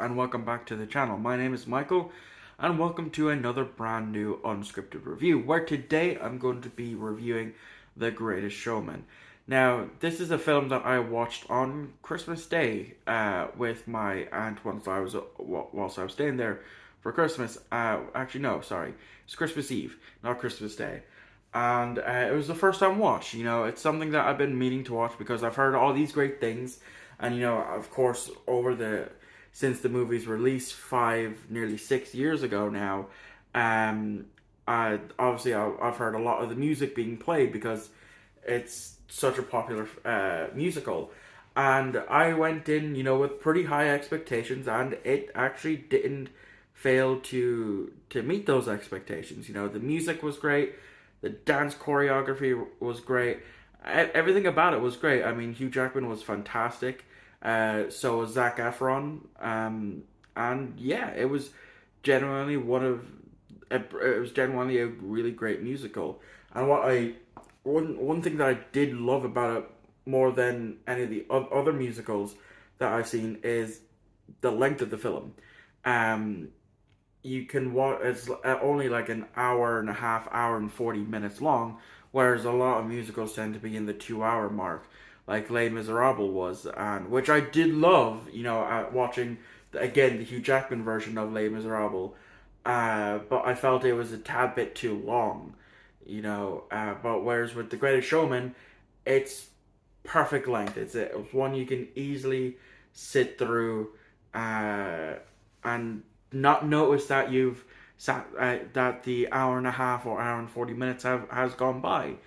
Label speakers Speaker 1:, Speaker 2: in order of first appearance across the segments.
Speaker 1: and welcome back to the channel. My name is Michael and welcome to another brand new unscripted review where today I'm going to be reviewing The Greatest Showman. Now, this is a film that I watched on Christmas Day with my aunt whilst I was staying there for Christmas. Actually, no, sorry. It's Christmas Eve, not Christmas Day. And it was the first time watch. It's something that I've been meaning to watch because I've heard all these great things. And of course, since the movie's release nearly 6 years ago now, I've heard a lot of the music being played because it's such a popular musical. And I went in, with pretty high expectations, and it actually didn't fail to meet those expectations. The music was great, the dance choreography was great, everything about it was great. I mean, Hugh Jackman was fantastic. So was Zac Efron. And yeah, genuinely it was genuinely a really great musical. And one thing that I did love about it more than any of the other musicals that I've seen is the length of the film. Um, you can watch it's only like an hour and a half, hour and 40 minutes long, whereas a lot of musicals tend to be in the 2 hour mark, like Les Miserables was, and which I did love. Watching again the Hugh Jackman version of Les Miserables, but I felt it was a tad bit too long. But whereas with The Greatest Showman, it's perfect length. It's one you can easily sit through, and not notice that that the hour and a half or hour and 40 minutes has gone by.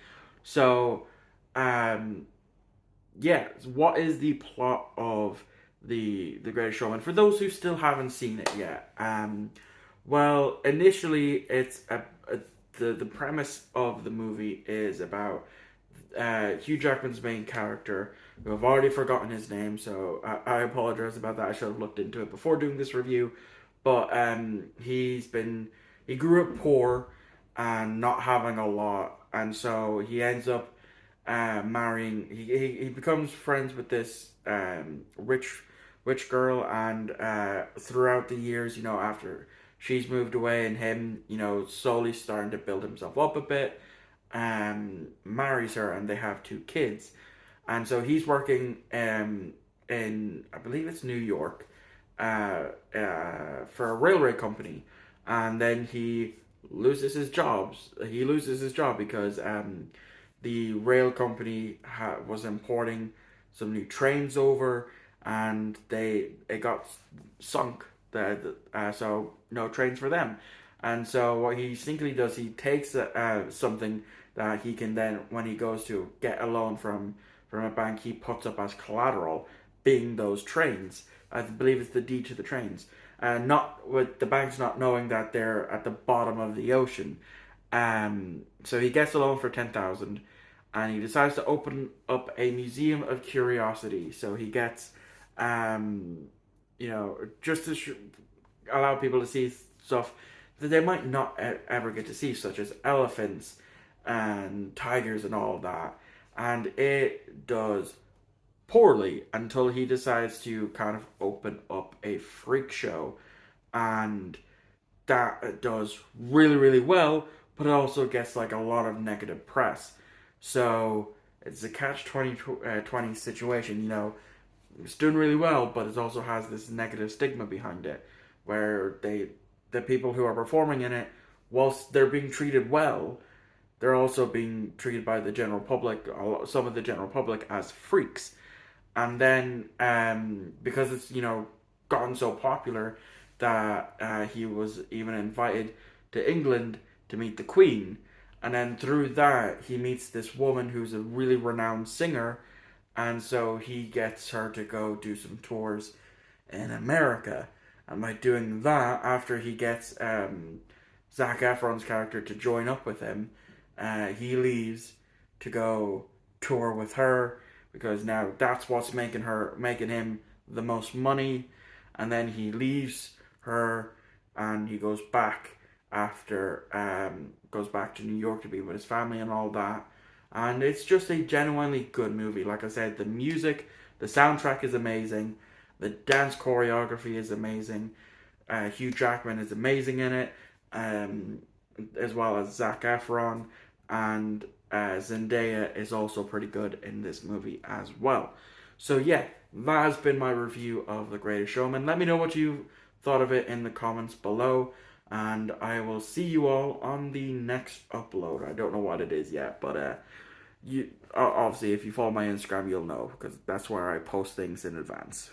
Speaker 1: So, um, yeah, what is the plot of the Greatest Showman for those who still haven't seen it yet? Well, initially, the premise of the movie is about Hugh Jackman's main character, who I've already forgotten his name, so I apologize about that. I should have looked into it before doing this review. But he grew up poor and not having a lot, and so he ends up marrying. He becomes friends with this rich girl, and throughout the years, after she's moved away and him, slowly starting to build himself up a bit, marries her, and they have two kids. And so he's working in, I believe it's New York, for a railway company, and then he loses his jobs. He loses his job because the rail company was importing some new trains over, and it got sunk. So no trains for them. And so what he sneakily does, he takes something that he can then, when he goes to get a loan from a bank, he puts up as collateral, being those trains. I believe it's the deed to the trains. Not with the banks not knowing that they're at the bottom of the ocean. So he gets a loan for 10,000, and he decides to open up a museum of curiosity. So he gets, just to allow people to see stuff that they might not ever get to see, such as elephants and tigers and all of that. And it does poorly until he decides to kind of open up a freak show, and that does really, really well, but it also gets like a lot of negative press. So it's a catch 20 situation. It's doing really well, but it also has this negative stigma behind it, where the people who are performing in it, whilst they're being treated well, they're also being treated by the general public, some of the general public, as freaks. And then because it's gotten so popular that he was even invited to England to meet the Queen, and then through that he meets this woman who's a really renowned singer, and so he gets her to go do some tours in America. And by doing that, after he gets Zac Efron's character to join up with him, he leaves to go tour with her, because now that's what's making him the most money. And then he leaves her, and he goes back to New York to be with his family and all that. And it's just a genuinely good movie. Like I said, the music, the soundtrack is amazing. The dance choreography is amazing. Hugh Jackman is amazing in it, um, as well as Zac Efron, and Zendaya is also pretty good in this movie as well. So yeah, that has been my review of The Greatest Showman. Let me know what you thought of it in the comments below, and I will see you all on the next upload. I don't know what it is yet, but you obviously if you follow my Instagram, you'll know because that's where I post things in advance.